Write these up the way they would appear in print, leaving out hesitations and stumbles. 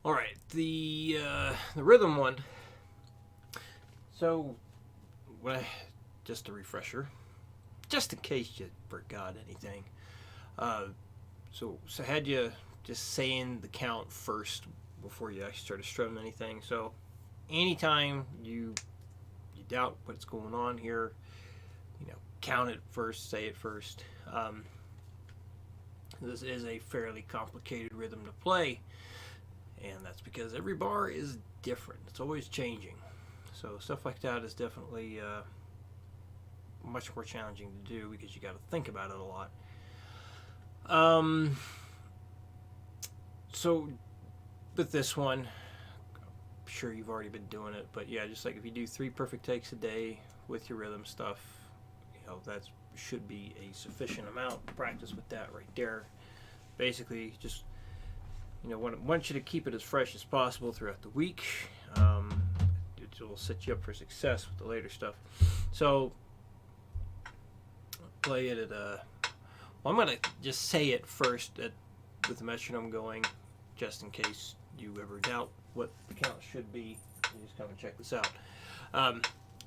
All right, the rhythm one. So, when just a refresher, just in case you forgot anything. Uh, so had you just saying the count first before you actually started strumming anything. So, anytime you doubt what's going on here, count it first, say it first. This is a fairly complicated rhythm to play, and that's because every bar is different. It's always changing. So stuff like that is definitely much more challenging to do because you got to think about it a lot. Um, so with this one, I'm sure you've already been doing it, but yeah, just like if you do 3 perfect takes a day with your rhythm stuff, that should be a sufficient amount of practice with that right there. Basically, just want you to keep it as fresh as possible throughout the week. It will set you up for success with the later stuff. So play it at well, I'm gonna just say it first with the metronome going, just in case you ever doubt what the count should be. You just come and check this out.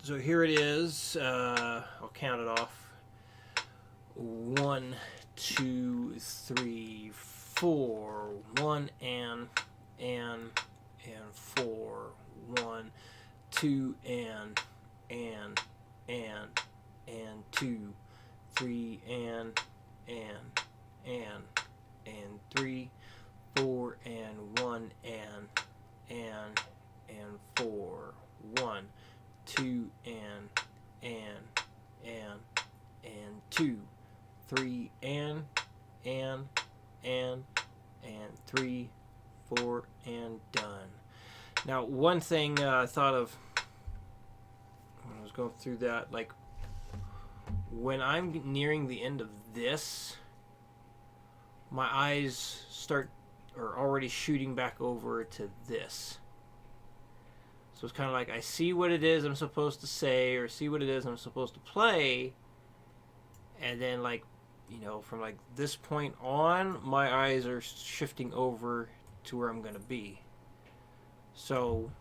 So here it is. I'll count it off. 1, 2, 3, 4. 1 and 4. 1, 2 and 2. 3 and 3. 4 and 1 and 4. 1, 2 and 2. 3 and 3, 4 and done. Now, one thing I thought of when I was going through that, like when I'm nearing the end of this, my eyes are already shooting back over to this. So it's kind of like I see what it is I'm supposed to say or see what it is I'm supposed to play, and then from like this point on, my eyes are shifting over to where I'm going to be. So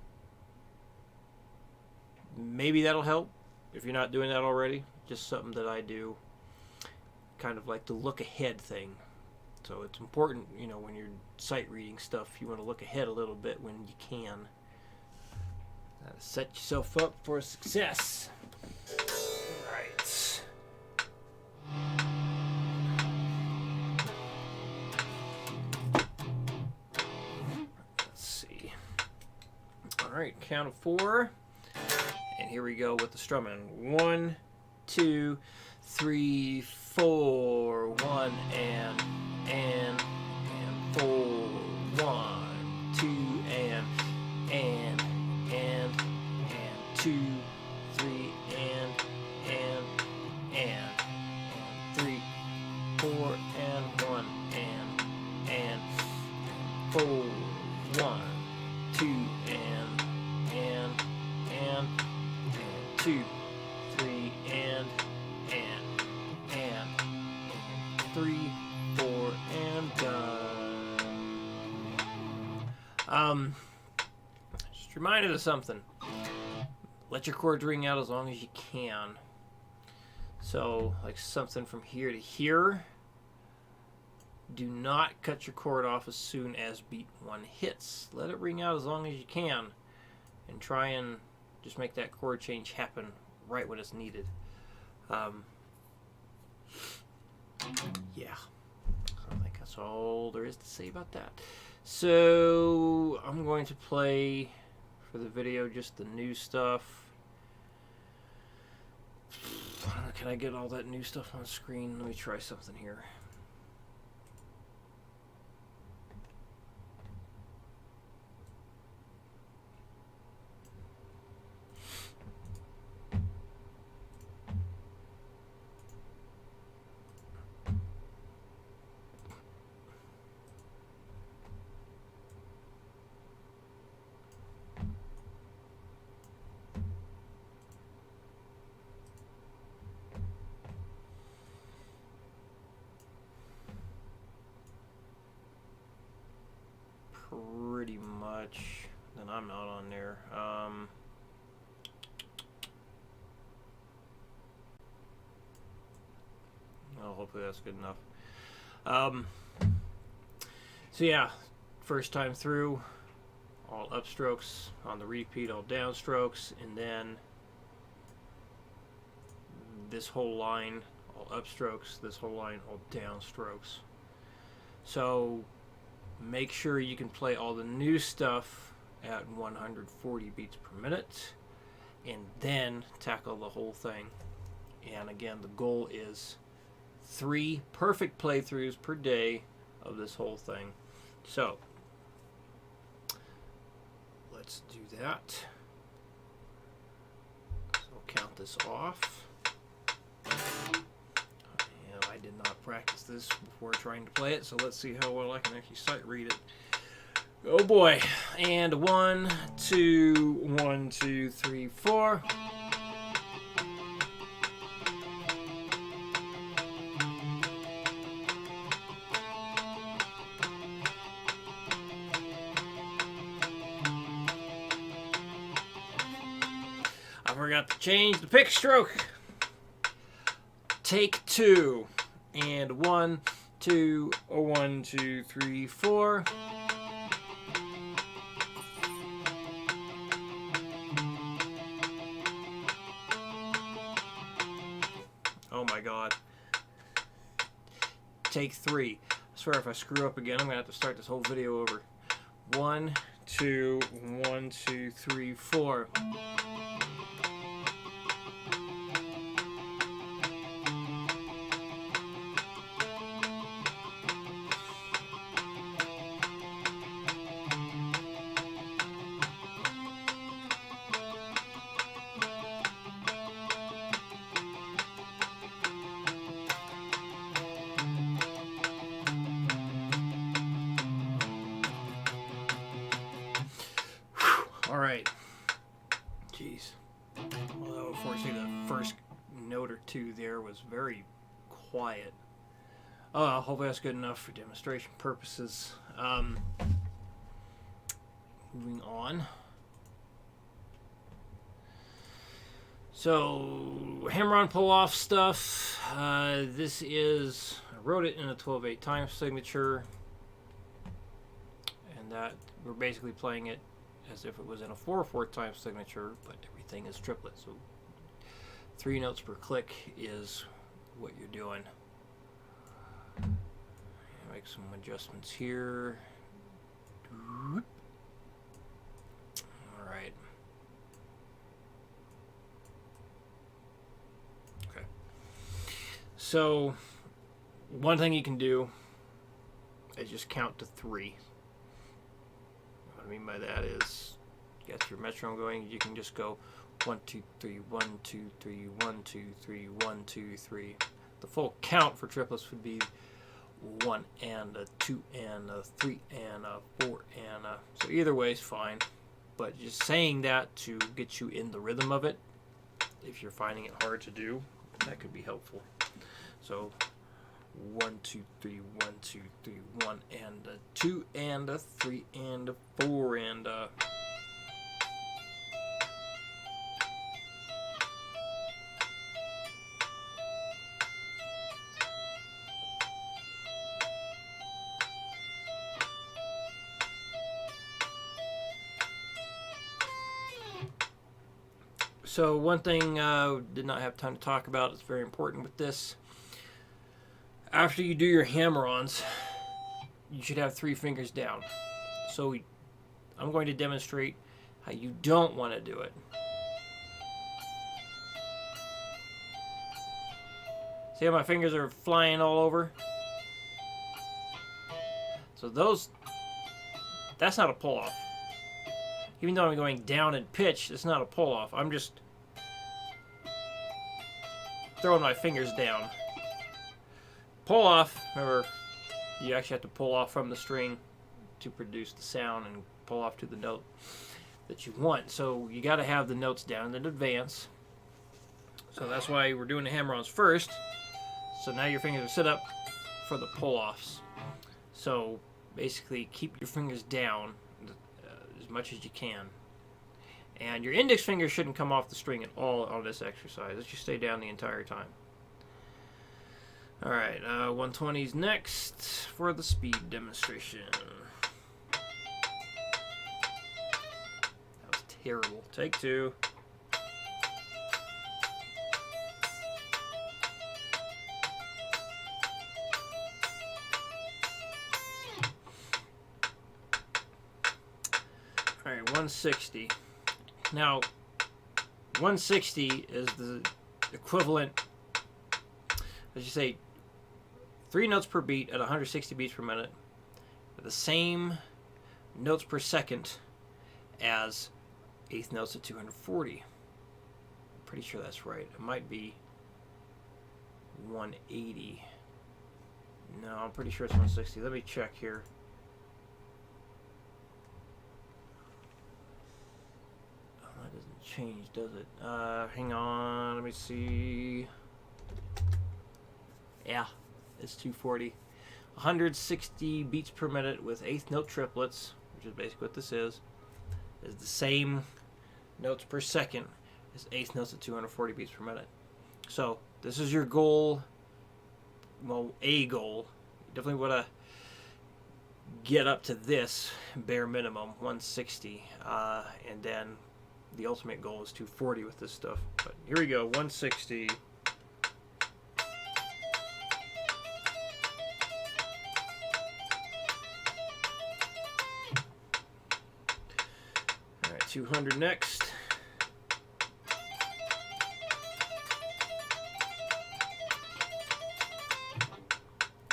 maybe that'll help if you're not doing that already. Just something that I do, kind of like the look ahead thing. So it's important, when you're sight reading stuff, you want to look ahead a little bit when you can. Set yourself up for success. All right. Let's see. All right, count of 4. And here we go with the strumming. 1, 2, 3, 4. 1 and 4. 1, 2 and 2, 3 and 3, 4 and 1 and 4. 1, 2 and 2, 3 and 3, 4 and done. Just reminded of something. Let your chords ring out as long as you can. So, like something from here to here. Do not cut your chord off as soon as beat 1 hits. Let it ring out as long as you can, and try and just make that chord change happen right when it's needed. Yeah, I think that's all there is to say about that. So I'm going to play for the video just the new stuff. Can I get all that new stuff on screen? Let me try something here. Pretty much, then I'm not on there. Well, hopefully that's good enough. So yeah, first time through, all upstrokes on the repeat, all downstrokes, and then this whole line, all upstrokes, this whole line, all downstrokes. So make sure you can play all the new stuff at 140 beats per minute, and then tackle the whole thing. And again, the goal is 3 perfect playthroughs per day of this whole thing. So let's do that. So I'll count this off. And I did not practice this before trying to play it, so let's see how well I can actually sight read it. Oh boy. And 1, 2, 1, 2, 3, 4. I forgot to change the pick stroke. Take 2. And 1, 2, 1, 2, 3, 4. Oh my god. Take 3. I swear if I screw up again, I'm going to have to start this whole video over. 1, 2, 1, 2, 3, 4. Alright. Jeez. Although, unfortunately, the first note or two there was very quiet. Hopefully that's good enough for demonstration purposes. Moving on. So, hammer-on pull-off stuff. This is... I wrote it in a 12/8 time signature. And that, we're basically playing it as if it was in a 4/4 time signature, but everything is triplet. So 3 notes per click is what you're doing. Make some adjustments here. Alright. Okay. So one thing you can do is just count to 3. What I mean by that is, you got your metronome going, you can just go 1, 2, 3, 1, 2, 3, 1, 2, 3, 1, 2, 3. The full count for triplets would be 1 and a 2 and a 3 and a 4 and a... So either way is fine, but just saying that to get you in the rhythm of it, if you're finding it hard to do, that could be helpful. So 1, 2, 3, 1, 2, 3, 1 and a 2 and a 3 and a 4 and a... So one thing did not have time to talk about, it's very important with this. After you do your hammer-ons, you should have 3 fingers down. So I'm going to demonstrate how you don't want to do it. See how my fingers are flying all over? So that's not a pull-off. Even though I'm going down in pitch, it's not a pull-off. I'm just throwing my fingers down. Pull off, remember, you actually have to pull off from the string to produce the sound and pull off to the note that you want. So you got to have the notes down in advance. So that's why we're doing the hammer-ons first. So now your fingers are set up for the pull-offs. So basically keep your fingers down. much as you can. And your index finger shouldn't come off the string at all on this exercise. It should stay down the entire time. Alright, 120's next for the speed demonstration. That was terrible. Take two. Alright, 160. Now, 160 is the equivalent, as you say, 3 notes per beat at 160 beats per minute, the same notes per second as eighth notes at 240. I'm pretty sure that's right. It might be 180. No, I'm pretty sure it's 160. Let me check here. Oh, that doesn't change, does it? Hang on. Let me see. Yeah. It's 240. 160 beats per minute with eighth note triplets, which is basically what this is the same notes per second as eighth notes at 240 beats per minute. So this is your goal. Well, a goal. You definitely want to get up to this bare minimum, 160, and then the ultimate goal is 240 with this stuff. But here we go, 160. All right, 200 next.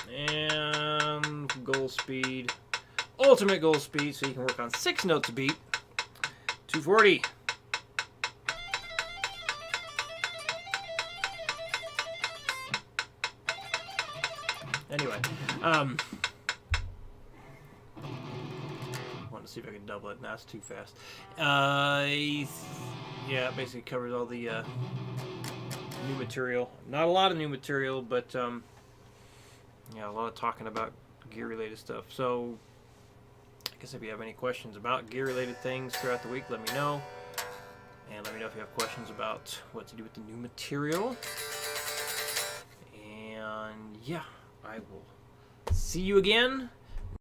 And goal speed, ultimate goal speed, so you can work on 6 notes a beat. 240. Anyway, want to see if I can double it. Nah, it's too fast. Yeah, it basically covers all the new material. Not a lot of new material, but yeah, a lot of talking about gear-related stuff. So, I guess if you have any questions about gear-related things throughout the week, let me know. And let me know if you have questions about what to do with the new material. And yeah, I will see you again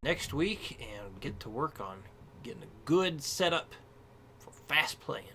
next week and get to work on getting a good setup for fast playing.